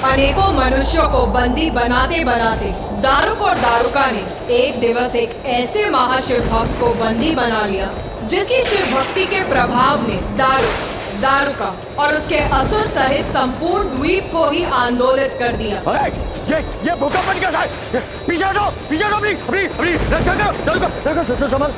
अनेकों मनुष्यों को बंदी बनाते बनाते दारुक और दारुका ने एक दिवस एक ऐसे महाशिव भक्त को बंदी बना लिया जिसकी शिव भक्ति के प्रभाव ने दारुका और उसके असुर सहित संपूर्ण द्वीप को ही आंदोलित कर दिया। ये भूकंप कैसा है? पीछे हटो अपनी रक्षा करो। दारुका संभाल।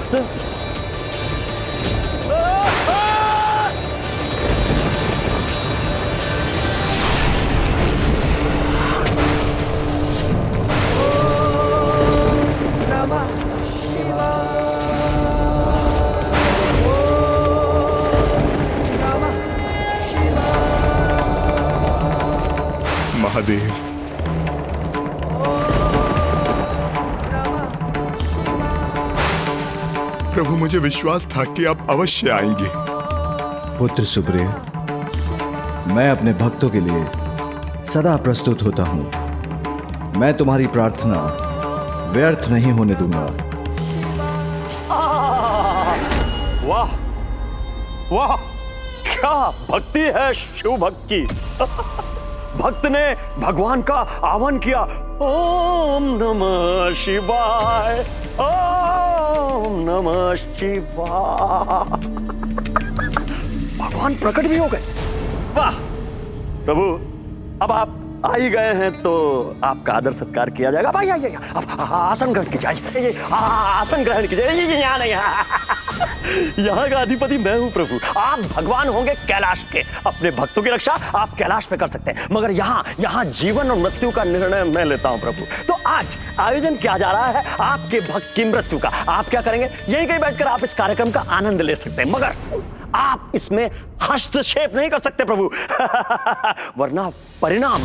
महादेव, प्रभु मुझे विश्वास था कि आप अवश्य आएंगे। पुत्र सुप्रिय, मैं अपने भक्तों के लिए सदा प्रस्तुत होता हूं। मैं तुम्हारी प्रार्थना व्यर्थ नहीं होने दूंगा। वाह वाह, क्या भक्ति है शिव भक्त की। भक्त ने भगवान का आह्वान किया, ओम नमः शिवाय, ओम नमः शिवाय। भगवान प्रकट भी हो गए। वाह प्रभु, अब आप आ ही गए हैं तो आपका आदर सत्कार किया जाएगा। भाई आइए, आप आसन ग्रहण कीजिए। आसन ग्रहण कीजिए। यहाँ नहीं, यहाँ का अधिपति मैं हूँ प्रभु। आप भगवान होंगे कैलाश के। अपने भक्तों की रक्षा आप कैलाश पे कर सकते हैं, मगर यहाँ जीवन और मृत्यु का निर्णय मैं लेता हूँ प्रभु। तो आज आयोजन किया जा रहा है आपके भक्त की मृत्यु का। आप क्या करेंगे? यहीं कहीं बैठकर आप इस कार्यक्रम का आनंद ले सकते हैं, मगर आप इसमें हस्तक्षेप नहीं कर सकते प्रभु। वरना परिणाम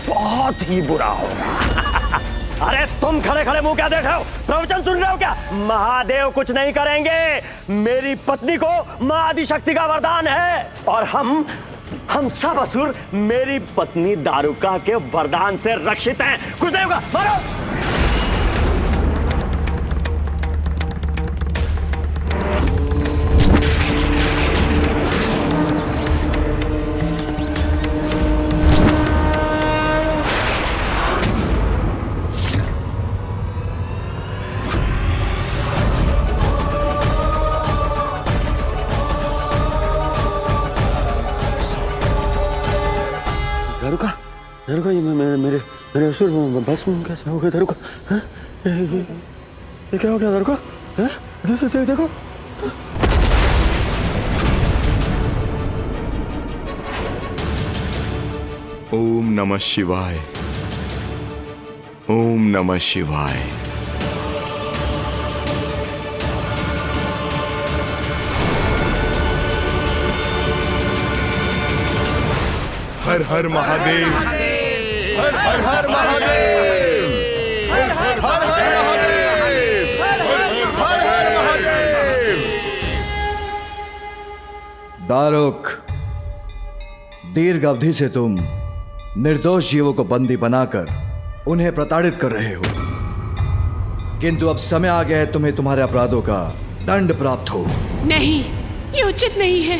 बहुत ही बुरा होगा। अरे तुम खड़े खड़े मुंह क्या देख रहे हो? प्रवचन सुन रहे हो क्या? महादेव कुछ नहीं करेंगे। मेरी पत्नी को मां आदिशक्ति का वरदान है और हम सब असुर मेरी पत्नी दारुका के वरदान से रक्षित हैं। कुछ नहीं होगा, मारो। दारुका, ये मेरे असुर भस्म कैसे हो गए? दारुका, ये क्या हो गया? दारुका, देखो। ओम नमः शिवाय, ओम नमः शिवाय। हर हर महादेव, हर हर हर महादेव, हर हर हर महादेव, हर हर हर महादेव। दारुक, दीर्घ अवधि से तुम निर्दोष जीवों को बंदी बनाकर उन्हें प्रताड़ित कर रहे हो, किंतु अब समय आ गया है तुम्हें तुम्हारे अपराधों का दंड प्राप्त हो। नहीं, ये उचित नहीं है।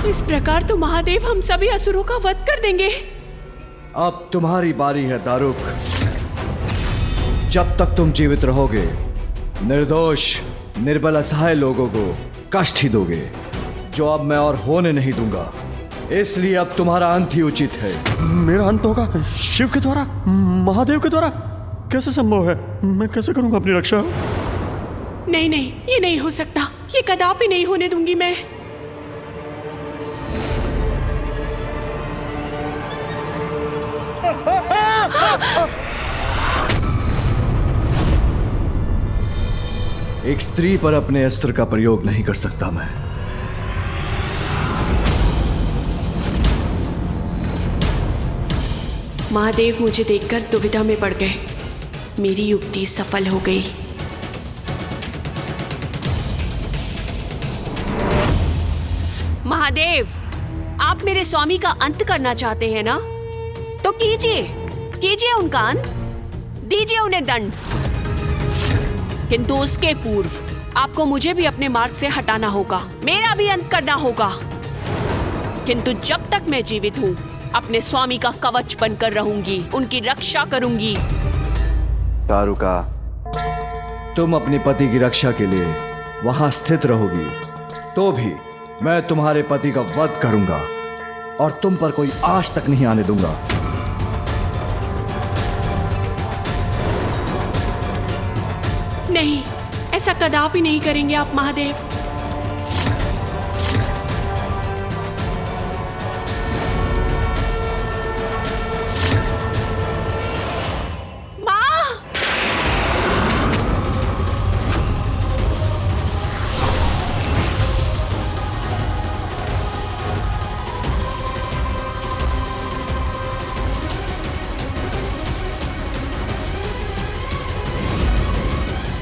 इस प्रकार तो महादेव हम सभी असुरों का वध कर देंगे। अब तुम्हारी बारी है दारुक। जब तक तुम जीवित रहोगे, निर्दोष निर्बल असहाय लोगों को कष्ट ही दोगे, जो अब मैं और होने नहीं दूंगा। इसलिए अब तुम्हारा अंत ही उचित है। मेरा अंत होगा शिव के द्वारा, महादेव के द्वारा? कैसे संभव है? मैं कैसे करूंगा अपनी रक्षा? नहीं, ये नहीं हो सकता। ये कदापि नहीं होने दूंगी मैं। एक स्त्री पर अपने अस्त्र का प्रयोग नहीं कर सकता मैं। महादेव मुझे देखकर दुविधा में पड़ गए। मेरी युक्ति सफल हो गई। महादेव, आप मेरे स्वामी का अंत करना चाहते हैं ना? तो कीजिए उनका अंत। दीजिए उन्हें दंड। किंतु उसके पूर्व आपको मुझे भी अपने मार्ग से हटाना होगा, मेरा भी अंत करना होगा। किंतु जब तक मैं जीवित हूँ अपने स्वामी का कवच बनकर रहूंगी, उनकी रक्षा करूंगी। दारुका, तुम अपने पति की रक्षा के लिए वहां स्थित रहोगी, तो भी मैं तुम्हारे पति का वध करूंगा और तुम पर कोई आश तक नहीं आने दूंगा। नहीं, ऐसा कदापि नहीं करेंगे आप महादेव। माँ!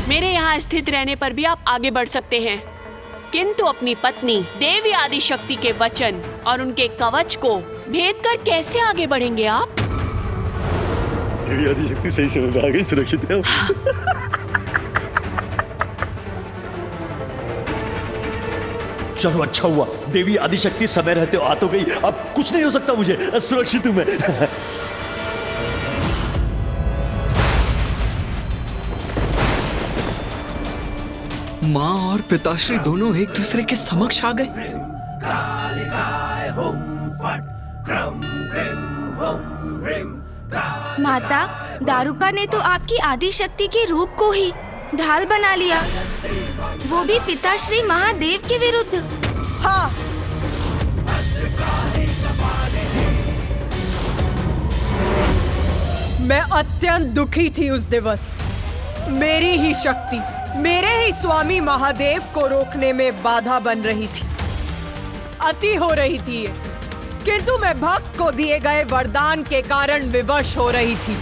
मेरे यहाँ स्थित रहने पर भी आप आगे बढ़ सकते हैं, किंतु अपनी पत्नी देवी आदिशक्ति के वचन और उनके कवच को भेद कर कैसे आगे बढ़ेंगे आप? देवी आदिशक्ति सही समय पे आ गई, सुरक्षित है। चलो अच्छा हुआ, देवी आदिशक्ति समय रहते आ तो गई, अब कुछ नहीं हो सकता मुझे, सुरक्षित हूं मैं। माँ और पिताश्री दोनों एक दूसरे के समक्ष आ गए। माता, दारुका ने तो आपकी आदि शक्ति के रूप को ही ढाल बना लिया, वो भी पिताश्री महादेव के विरुद्ध। हाँ, मैं अत्यंत दुखी थी उस दिवस। मेरी ही शक्ति मेरे ही स्वामी महादेव को रोकने में बाधा बन रही थी, अति हो रही थी ये। किंतु मैं भक्त को दिए गए वरदान के कारण विवश हो रही थी।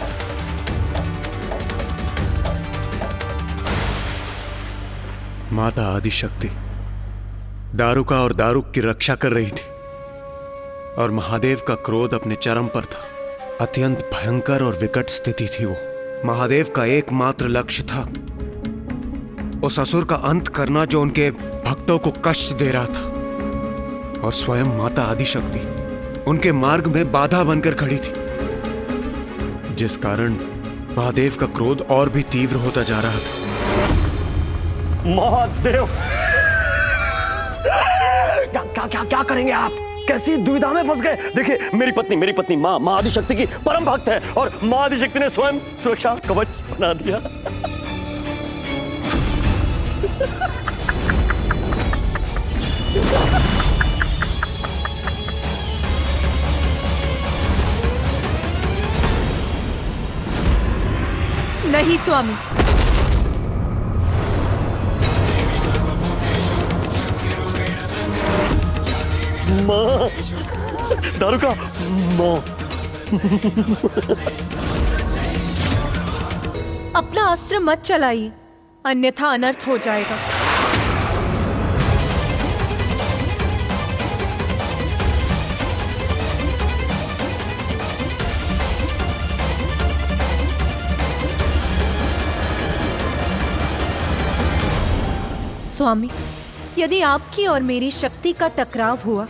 माता आदिशक्ति दारुका और दारुक की रक्षा कर रही थी और महादेव का क्रोध अपने चरम पर था। अत्यंत भयंकर और विकट स्थिति थी वो। महादेव का एकमात्र लक्ष्य था उस असुर का अंत करना जो उनके भक्तों को कष्ट दे रहा था, और स्वयं माता आदिशक्ति उनके मार्ग में बाधा बनकर खड़ी थी, जिस कारण महादेव का क्रोध और भी तीव्र होता जा रहा था। महादेव, क्या करेंगे आप? कैसी दुविधा में फंस गए? देखिए, मेरी पत्नी माँ आदिशक्ति की परम भक्त है और माँ आदिशक्ति ने स्वयं सुरक्षा कवच बना दिया। नहीं स्वामी, माँ, दारुका, माँ। अपना अस्त्र मत चलाइए, अन्यथा अनर्थ हो जाएगा। स्वामी, यदि आपकी और मेरी शक्ति का टकराव हुआ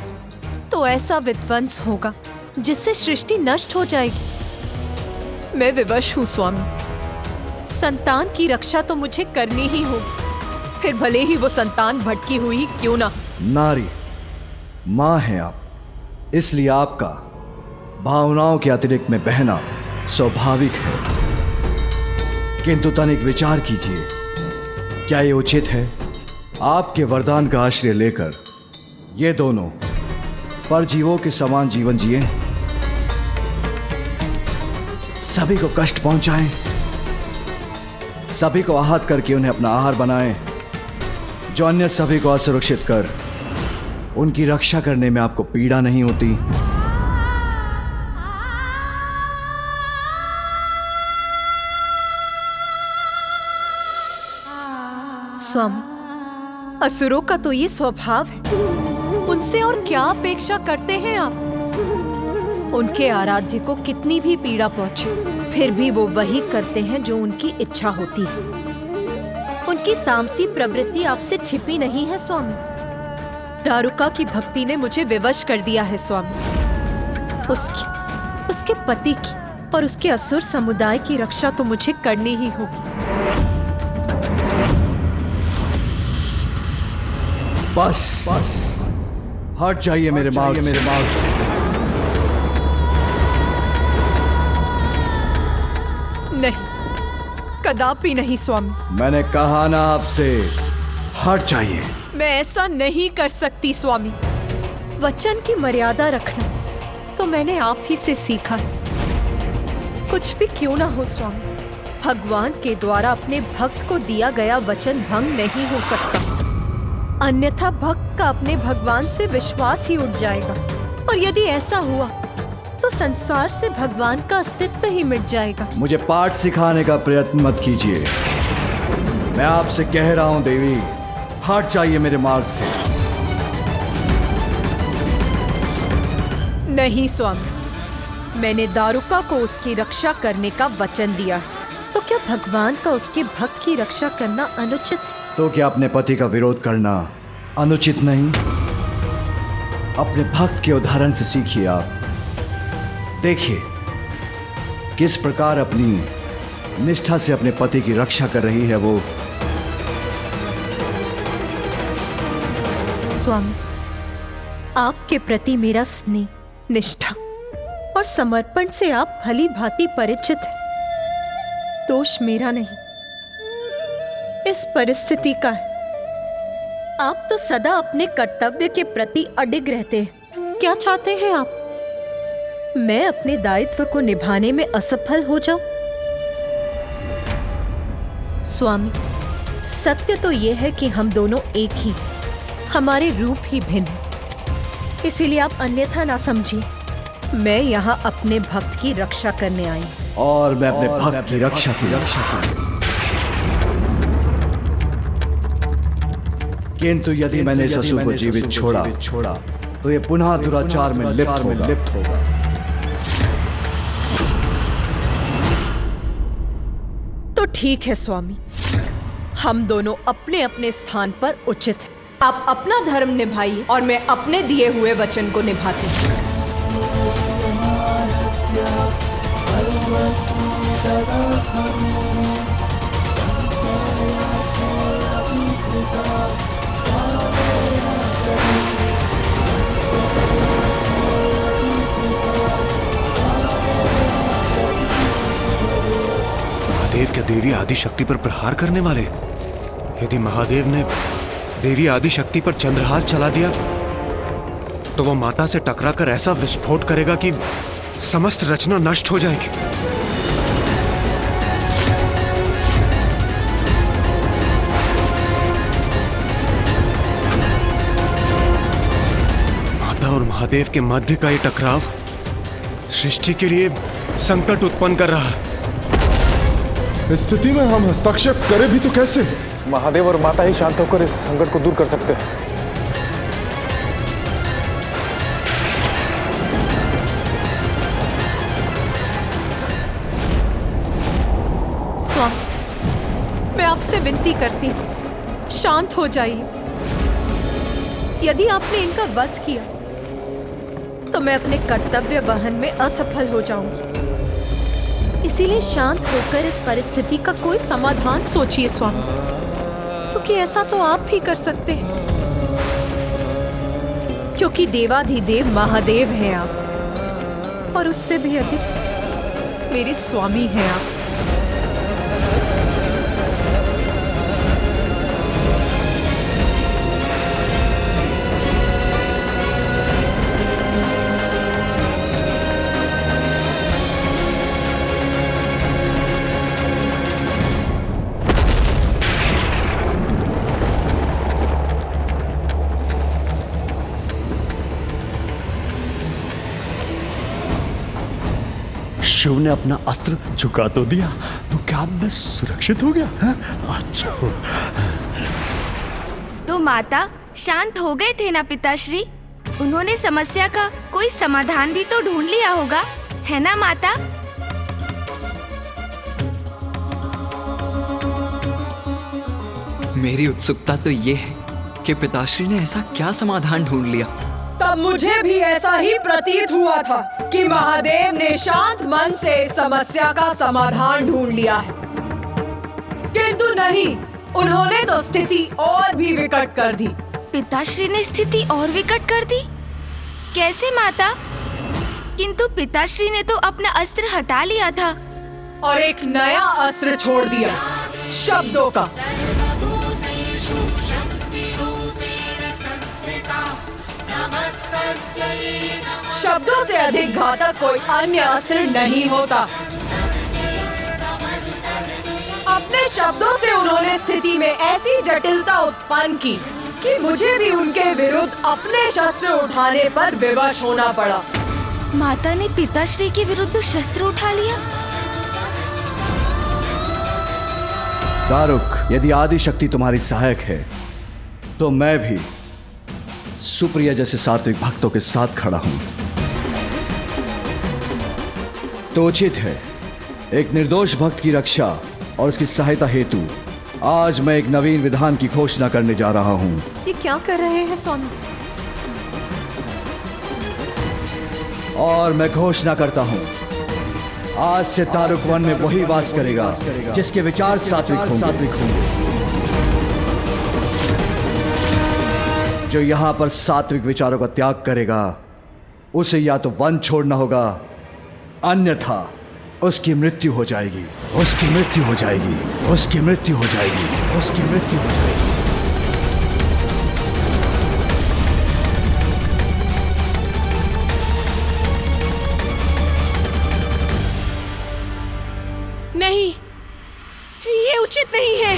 तो ऐसा विध्वंस होगा जिससे सृष्टि नष्ट हो जाएगी। मैं विवश हूँ स्वामी। संतान की रक्षा तो मुझे करनी ही होगी, फिर भले ही वो संतान भटकी हुई क्यों ना। नारी, माँ हैं आप, इसलिए आपका भावनाओं के अतिरिक्त में बहना स्वाभाविक है। किंतु तनिक विचार कीजिए, क्या ये उचित है आपके वरदान का आश्रय लेकर ये दोनों परजीवों के समान जीवन जिए, सभी को कष्ट पहुंचाएं, सभी को आहत करके उन्हें अपना आहार बनाएं, जो अन्य सभी को असुरक्षित कर उनकी रक्षा करने में आपको पीड़ा नहीं होती? स्वामी, असुरों का तो ये स्वभाव है, उनसे और क्या अपेक्षा करते हैं आप? उनके आराध्य को कितनी भी पीड़ा पहुंचे, फिर भी वो वही करते हैं जो उनकी इच्छा होती है। उनकी तामसी प्रवृत्ति आपसे छिपी नहीं है स्वामी। दारुका की भक्ति ने मुझे विवश कर दिया है स्वामी। उसके पति की और उसके असुर समुदाय की रक्षा तो मुझे करनी ही होगी। बस हट जाइए मेरे मार्ग से। नहीं, कदापि नहीं स्वामी। मैंने कहा ना आपसे, हट जाइए। मैं ऐसा नहीं कर सकती स्वामी। वचन की मर्यादा रखना तो मैंने आप ही से सीखा है। कुछ भी क्यों ना हो स्वामी, भगवान के द्वारा अपने भक्त को दिया गया वचन भंग नहीं हो सकता, अन्यथा भक्त का अपने भगवान से विश्वास ही उठ जाएगा। और यदि ऐसा हुआ तो संसार से भगवान का अस्तित्व ही मिट जाएगा। मुझे पाठ सिखाने का प्रयत्न मत कीजिए। मैं आपसे कह रहा हूं देवी, हट जाइए मेरे मार्ग से। नहीं स्वामी, मैंने दारुका को उसकी रक्षा करने का वचन दिया है, तो क्या भगवान का उसके भक्त की रक्षा करना अनुचित है? तो क्या अपने पति का विरोध करना अनुचित नहीं? अपने भक्त के उदाहरण से सीखिए। आप देखिए किस प्रकार अपनी निष्ठा से अपने पति की रक्षा कर रही है वो। स्वामी, आपके प्रति मेरा स्नेह, निष्ठा और समर्पण से आप भली भांति परिचित हैं। दोष मेरा नहीं, इस परिस्थिति का है। आप तो सदा अपने कर्तव्य के प्रति अडिग रहते हैं। क्या चाहते हैं आप? मैं अपने दायित्व को निभाने में असफल हो जाऊं? स्वामी, सत्य तो यह है कि हम दोनों एक ही, हमारे रूप ही भिन्न है। इसीलिए आप अन्यथा ना समझिए। मैं यहाँ अपने भक्त की रक्षा करने आई हूं। और मैं अपने भक्त की रक्षा की किंतु यदि मैंने इस असुर को जीवित छोड़ा तो ये पुनः दुराचार में लिप्त होगा। तो ठीक है स्वामी, हम दोनों अपने अपने स्थान पर उचित हैं। आप अपना धर्म निभाइए और मैं अपने दिए हुए वचन को निभाती हूँ। महादेव क्या देवी आदिशक्ति पर प्रहार करने वाले? यदि महादेव ने देवी आदिशक्ति पर चंद्रहास चला दिया तो वो माता से टकराकर ऐसा विस्फोट करेगा कि समस्त रचना नष्ट हो जाएगी। माता और महादेव के मध्य का ये टकराव सृष्टि के लिए संकट उत्पन्न कर रहा है। इस स्थिति में हम हस्तक्षेप करें भी तो कैसे? महादेव और माता ही शांत होकर इस संकट को दूर कर सकते हैं। स्वामी, मैं आपसे विनती करती हूँ, शांत हो जाइए। यदि आपने इनका वध किया तो मैं अपने कर्तव्य वहन में असफल हो जाऊंगी। इसीलिए शांत होकर इस परिस्थिति का कोई समाधान सोचिए स्वामी, क्योंकि ऐसा तो आप ही कर सकते हैं, क्योंकि देवाधिदेव महादेव हैं आप, और उससे भी अधिक मेरे स्वामी हैं आप। शिव ने अपना अस्त्र झुका तो दिया, तो क्या मैं सुरक्षित हो गया? अच्छा। तो माता शांत हो गए थे ना पिताश्री? उन्होंने समस्या का कोई समाधान भी तो ढूंढ लिया होगा, है ना माता? मेरी उत्सुकता तो ये है कि पिताश्री ने ऐसा क्या समाधान ढूंढ लिया। तब मुझे भी ऐसा ही प्रतीत हुआ था कि महादेव ने शांत मन से इस समस्या का समाधान ढूंढ लिया है, किंतु नहीं, उन्होंने तो स्थिति और भी विकट कर दी। पिताश्री ने स्थिति और विकट कर दी? कैसे माता? किंतु पिताश्री ने तो अपना अस्त्र हटा लिया था और एक नया अस्त्र छोड़ दिया, शब्दों का। शब्दों से अधिक घातक कोई अन्य अस्त्र नहीं होता। अपने शब्दों से उन्होंने स्थिति में ऐसी जटिलता उत्पन्न की कि मुझे भी उनके विरुद्ध अपने शस्त्र उठाने पर विवश होना पड़ा। माता ने पिताश्री के विरुद्ध शस्त्र उठा लिया? दारुक, यदि आदि शक्ति तुम्हारी सहायक है तो मैं भी सुप्रिया जैसे सात्विक भक्तों के साथ खड़ा हूं। तो उचित है, एक निर्दोष भक्त की रक्षा और उसकी सहायता हेतु आज मैं एक नवीन विधान की घोषणा करने जा रहा हूं। ये क्या कर रहे हैं स्वामी? और मैं घोषणा करता हूं, आज से दारुक वन में वही वास करेगा जिसके विचार सात्विक होंगे। जो यहां पर सात्विक विचारों का त्याग करेगा उसे या तो वन छोड़ना होगा, अन्यथा उसकी मृत्यु हो जाएगी। उसकी मृत्यु हो जाएगी। उसकी मृत्यु हो जाएगी। उसकी मृत्यु हो जाएगी। नहीं, ये उचित नहीं है।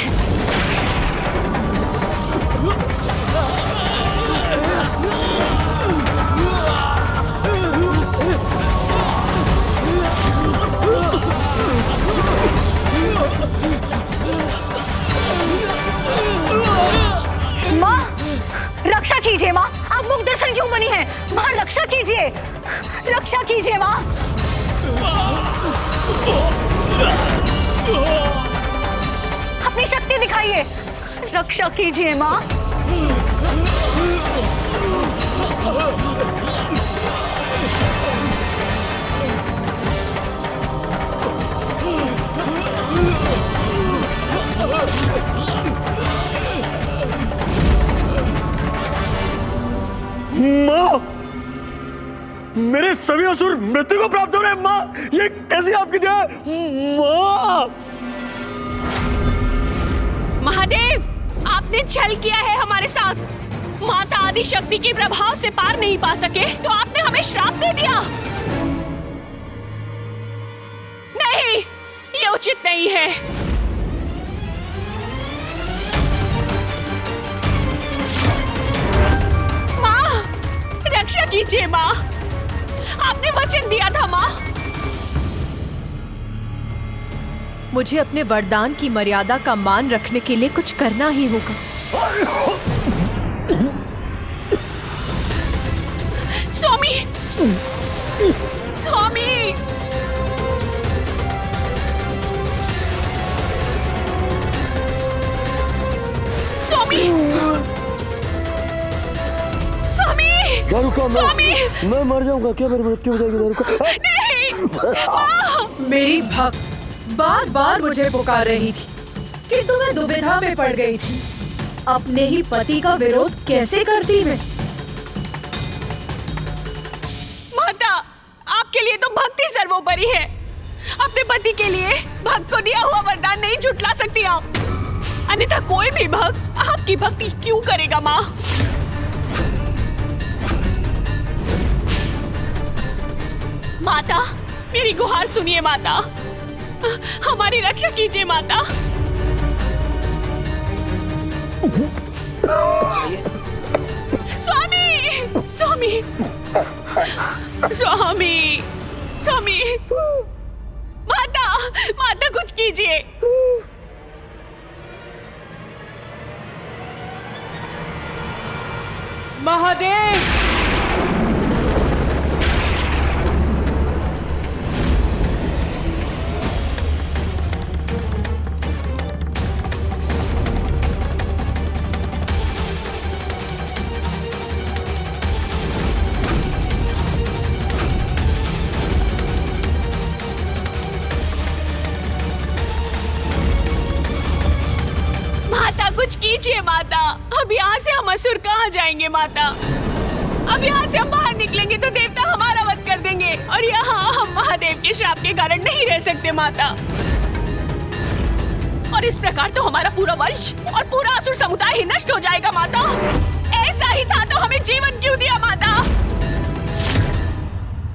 माँ, रक्षा कीजिए माँ, आप मुख दर्शन क्यों बनी है? माँ रक्षा कीजिए, रक्षा कीजिए माँ। अपनी शक्ति दिखाइए, रक्षा कीजिए माँ। माँ, मेरे सभी असुर मृत्यु को प्राप्त हो रहे हैं। माँ, ये कैसी आपकी दया है? माँ, महादेव, आपने छल किया है हमारे साथ। माता आदि शक्ति के प्रभाव से पार नहीं पा सके तो आपने हमें श्राप दे दिया। नहीं, ये उचित नहीं है। माँ, रक्षा कीजिए माँ, आपने वचन दिया था माँ। मुझे अपने वरदान की मर्यादा का मान रखने के लिए कुछ करना ही होगा। स्वामी, स्वामी, स्वामी, स्वामी, दारुका, स्वामी, मैं मर जाऊंगा क्या? मेरी मृत्यु हो जाएगी दारुका? नहीं, मेरी भक्त बार बार मुझे पुकार रही थी, किंतु मैं दुविधा में पड़ गई थी। अपने ही पति का विरोध कैसे करती मैं? माता, आपके लिए तो भक्ति सर्वोपरि है। अपने पति के लिए भक्त को दिया हुआ वरदान नहीं झुठला सकती आप, अन्यथा कोई भी भक्त आपकी भक्ति क्यों करेगा माँ? माता, मेरी गुहार सुनिए माता, हमारी रक्षा कीजिए माता। स्वामी, स्वामी, स्वामी, स्वामी, माता, माता कुछ कीजिए। महादेव, खींचिए माता। अब यहाँ से हम असुर कहाँ जाएंगे माता? अब यहाँ से हम बाहर निकलेंगे तो देवता हमारा वध कर देंगे और यहाँ हम महादेव के श्राप के कारण नहीं रह सकते माता। और इस प्रकार तो हमारा पूरा वंश और पूरा असुर समुदाय ही नष्ट हो जाएगा माता। ऐसा ही था तो हमें जीवन क्यों दिया माता?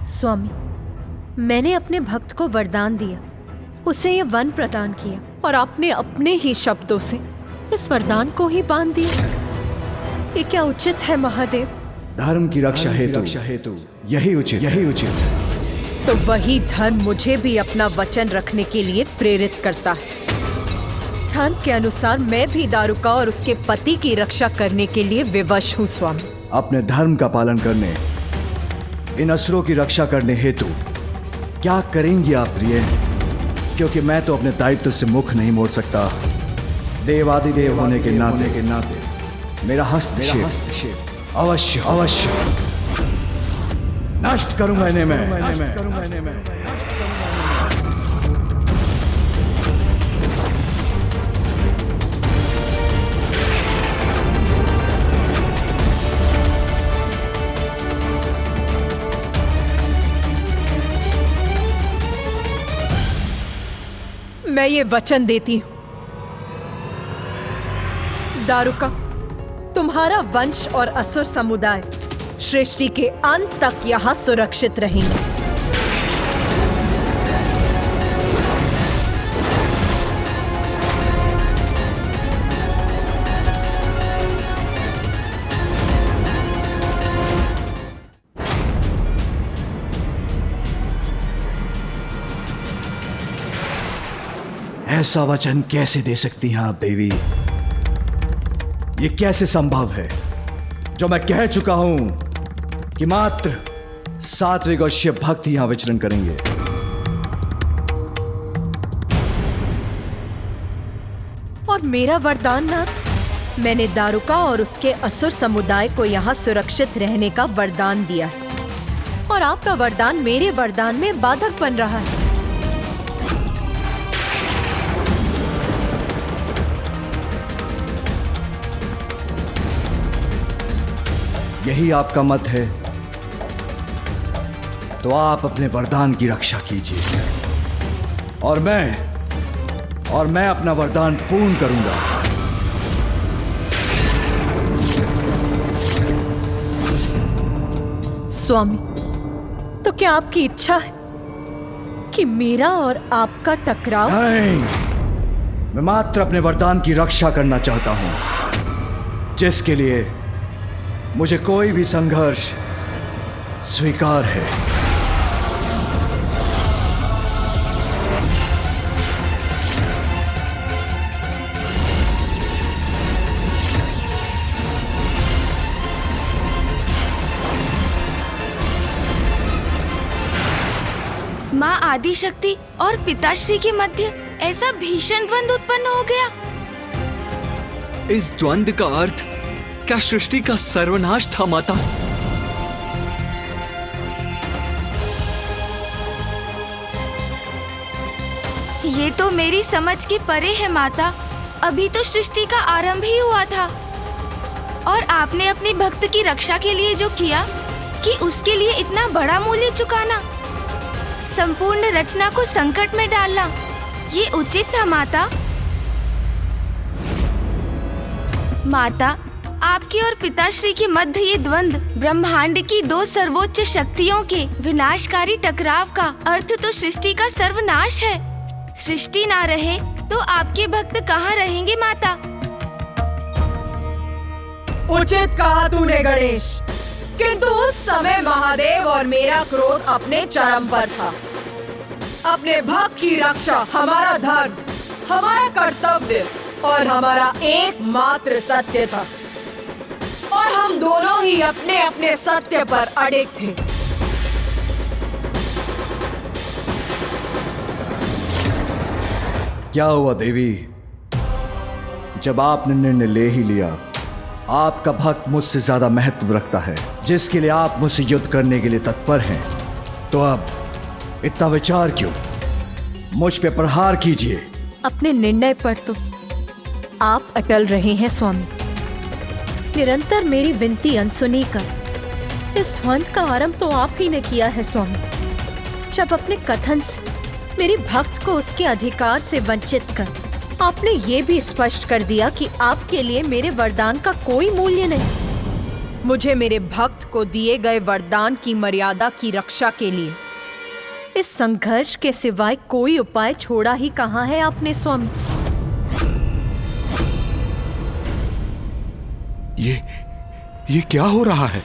स्वामी, मैंने अपने भक्त को वरदान दिया, उसे ये वन प्रदान किया और आपने अपने ही शब्दों से इस वरदान को ही बांध दिया। ये क्या उचित है महादेव? धर्म की रक्षा हेतु यही उचित। तो वही धर्म मुझे भी अपना वचन रखने के लिए प्रेरित करता है। धर्म के अनुसार मैं भी दारुका और उसके पति की रक्षा करने के लिए विवश हूँ स्वामी। अपने धर्म का पालन करने, इन असुरों की रक्षा करने हेतु क्या करेंगी आप प्रिय? क्योंकि मैं तो अपने दायित्व से मुख नहीं मोड़ सकता। देवादिदेव होने के नाते मेरा हस्तक्षेप अवश्य नष्ट करूंगा इन्हें मैं। मैं ये वचन देती हूँ, दारुका, तुम्हारा वंश और असुर समुदाय सृष्टि के अंत तक यहाँ सुरक्षित रहेंगे। ऐसा वचन कैसे दे सकती हैं आप देवी? ये कैसे संभव है जो मैं कह चुका हूं कि मात्र सात्विक और शिव भक्त यहां विचरण करेंगे। और मेरा वरदान नाथ, मैंने दारुका और उसके असुर समुदाय को यहाँ सुरक्षित रहने का वरदान दिया है और आपका वरदान मेरे वरदान में बाधक बन रहा है। यही आपका मत है तो आप अपने वरदान की रक्षा कीजिए और मैं अपना वरदान पूर्ण करूंगा। स्वामी, तो क्या आपकी इच्छा है कि मेरा और आपका टकराव? नहीं, मैं मात्र अपने वरदान की रक्षा करना चाहता हूं, जिसके लिए मुझे कोई भी संघर्ष स्वीकार है। माँ आदिशक्ति और पिताश्री के मध्य ऐसा भीषण द्वंद्व उत्पन्न हो गया। इस द्वंद्व का अर्थ क्या सृष्टि का सर्वनाश था माता? ये तो मेरी समझ के परे है माता। अभी तो सृष्टि का आरंभ ही हुआ था और आपने अपने भक्त की रक्षा के लिए जो किया कि उसके लिए इतना बड़ा मूल्य चुकाना, संपूर्ण रचना को संकट में डालना, ये उचित था माता। माता, आपके और पिताश्री के मध्य ये द्वंद्व ब्रह्मांड की दो सर्वोच्च शक्तियों के विनाशकारी टकराव का अर्थ तो सृष्टि का सर्वनाश है। सृष्टि ना रहे तो आपके भक्त कहाँ रहेंगे माता? उचित कहा तूने गणेश, किंतु उस समय महादेव और मेरा क्रोध अपने चरम पर था। अपने भक्त की रक्षा हमारा धर्म, हमारा कर्तव्य और हमारा एकमात्र सत्य था और हम दोनों ही अपने अपने सत्य पर अड़िग थे। क्या हुआ देवी? जब आपने निर्णय ले ही लिया, आपका भक्त मुझसे ज्यादा महत्व रखता है, जिसके लिए आप मुझसे युद्ध करने के लिए तत्पर हैं, तो अब इतना विचार क्यों? मुझ पे प्रहार कीजिए। अपने निर्णय पर तो आप अटल रहे हैं स्वामी, निरंतर मेरी विनती अनसुनी कर इस द्वंद का आरंभ तो आप ही ने किया है स्वामी। जब अपने कथन से मेरी भक्त को उसके अधिकार से वंचित कर आपने ये भी स्पष्ट कर दिया कि आपके लिए मेरे वरदान का कोई मूल्य नहीं। मुझे मेरे भक्त को दिए गए वरदान की मर्यादा की रक्षा के लिए इस संघर्ष के सिवाय कोई उपाय छोड़ा ही कहाँ है आपने स्वामी। ये क्या हो रहा है?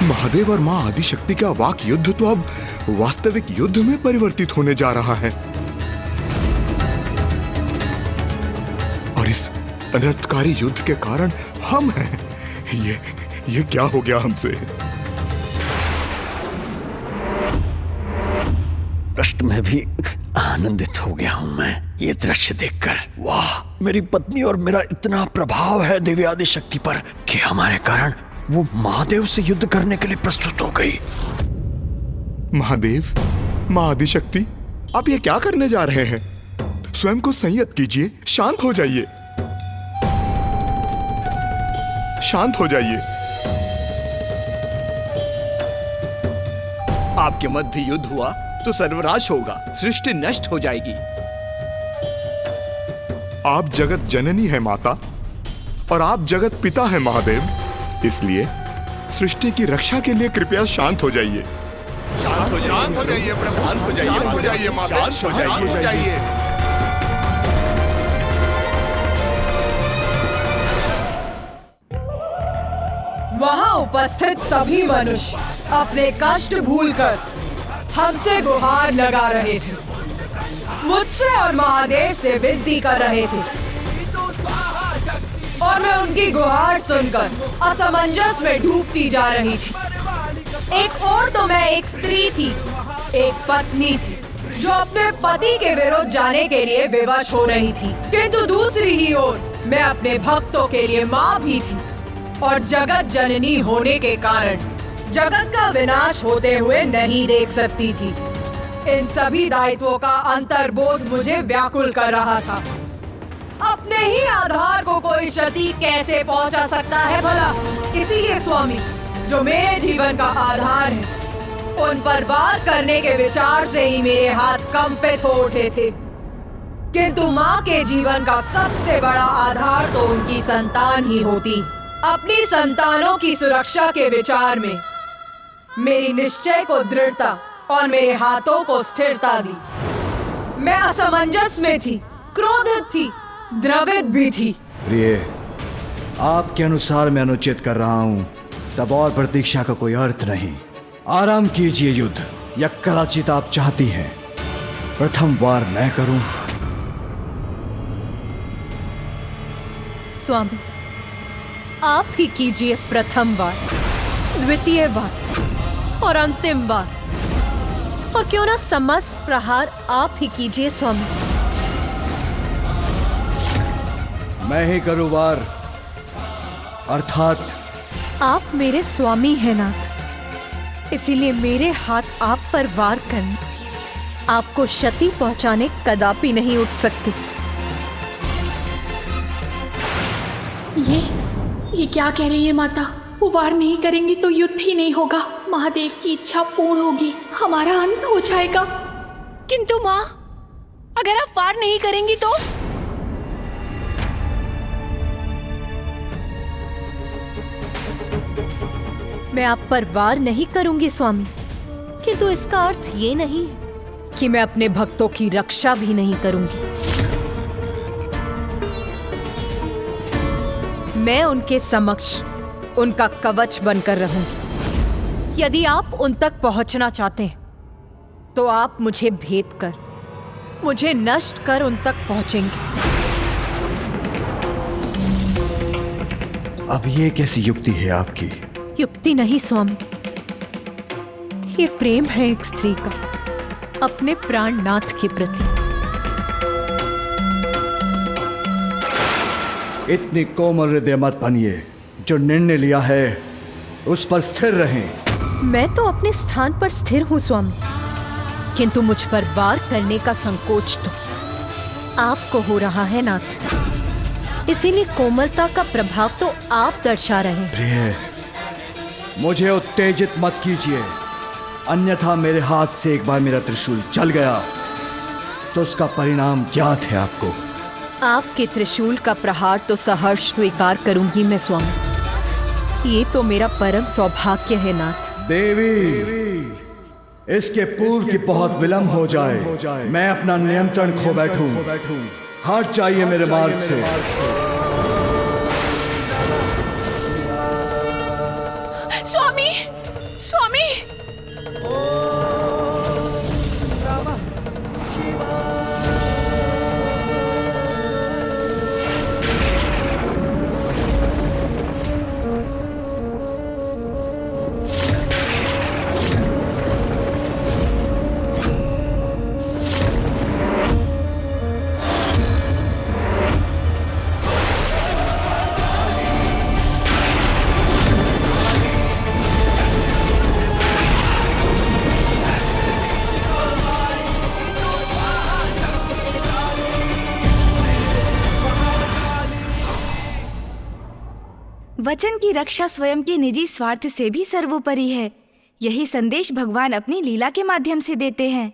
महादेव और मां आदिशक्ति का वाक युद्ध तो अब वास्तविक युद्ध में परिवर्तित होने जा रहा है और इस अनर्थकारी युद्ध के कारण हम हैं। ये क्या हो गया हमसे? कष्ट में भी आनंदित हो गया हूं मैं ये दृश्य देखकर। वाह, मेरी पत्नी और मेरा इतना प्रभाव है देवी आदिशक्ति पर कि हमारे कारण वो महादेव से युद्ध करने के लिए प्रस्तुत हो गई। महादेव, मां आदिशक्ति, आप ये क्या करने जा रहे हैं? स्वयं को संयत कीजिए, शांत हो जाइए, शांत हो जाइए। आपके मध्य युद्ध हुआ तो सर्वनाश होगा, सृष्टि नष्ट हो जाएगी। आप जगत जननी है माता और आप जगत पिता है महादेव, इसलिए सृष्टि की रक्षा के लिए कृपया शांत हो जाइए। शांत हो जाइए प्रभु, शांत हो जाइए माता, शांत हो जाइए। वहां उपस्थित सभी मनुष्य अपने कष्ट भूलकर हमसे गुहार लगा रहे थे, मुझसे और महादेव से विनती कर रहे थे और मैं उनकी गुहार सुनकर असमंजस में डूबती जा रही थी। एक और तो मैं एक स्त्री थी, एक पत्नी थी जो अपने पति के विरुद्ध जाने के लिए विवश हो रही थी, किंतु दूसरी ही ओर मैं अपने भक्तों के लिए माँ भी थी और जगत जननी होने के कारण जगत का विनाश होते हुए नहीं देख सकती थी। इन सभी दायित्वों का अंतर्बोध मुझे व्याकुल कर रहा था। अपने ही आधार को कोई क्षति कैसे पहुंचा सकता है भला? इसीलिए स्वामी, जो मेरे जीवन का आधार है, उन पर वार करने के विचार से ही मेरे हाथ कंपित हो उठे थे। किंतु माँ के जीवन का सबसे बड़ा आधार तो उनकी संतान ही होती। अपनी संतानों की सुरक्षा के विचार में मेरी निश्चय को दृढ़ता और मेरे हाथों को स्थिरता दी। मैं असमंजस में थी, क्रोधित थी, द्रवित भी थी। प्रिय, आपके अनुसार मैं अनुचित कर रहा हूं, तब और प्रतीक्षा का कोई अर्थ नहीं। आराम कीजिए युद्ध, या कदाचित आप चाहती हैं प्रथम वार मैं करूं? स्वामी, आप ही कीजिए प्रथम बार, द्वितीय बार और अंतिम बार, और क्यों ना समस्त प्रहार आप ही कीजिए स्वामी। मैं ही करूं वार, अर्थात आप मेरे स्वामी हैं नाथ, इसीलिए मेरे हाथ आप पर वार करने, आपको क्षति पहुंचाने कदापि नहीं उठ सकते। ये क्या कह रही है माता? वो वार नहीं करेंगी तो युद्ध ही नहीं होगा, महादेव की इच्छा पूर्ण होगी, हमारा अंत हो जाएगा। किंतु माँ, अगर आप वार नहीं करेंगी तो? मैं आप पर वार नहीं करूंगी स्वामी, किंतु इसका अर्थ ये नहीं कि मैं अपने भक्तों की रक्षा भी नहीं करूंगी। मैं उनके समक्ष उनका कवच बनकर रहूंगी। यदि आप उन तक पहुंचना चाहते हैं तो आप मुझे भेद कर, मुझे नष्ट कर उन तक पहुंचेंगे। अब ये कैसी युक्ति है आपकी? युक्ति नहीं स्वामी, ये प्रेम है एक स्त्री का अपने प्राणनाथ के प्रति। इतनी कोमल हृदय मत बनिए, जो निर्णय लिया है उस पर स्थिर रहें। मैं तो अपने स्थान पर स्थिर हूं स्वामी, किंतु मुझ पर वार करने का संकोच तो आपको हो रहा है नाथ। इसीलिए कोमलता का प्रभाव तो आप दर्शा रहे हैं। प्रिय, मुझे उत्तेजित मत कीजिए, अन्यथा मेरे हाथ से एक बार मेरा त्रिशूल चल गया तो उसका परिणाम ज्ञात है आपको। आपके त्रिशूल का प्रहार तो सहर्ष स्वीकार करूंगी मैं स्वामी। ये तो मेरा परम सौभाग्य है नाथ। देवी, इसके पूर्व की बहुत विलंब हो जाए, मैं अपना नियंत्रण खो बैठूं। हट जाइए मेरे मार्ग से। स्वामी, स्वामी। वचन की रक्षा स्वयं के निजी स्वार्थ से भी सर्वोपरि है। यही संदेश भगवान अपनी लीला के माध्यम से देते हैं।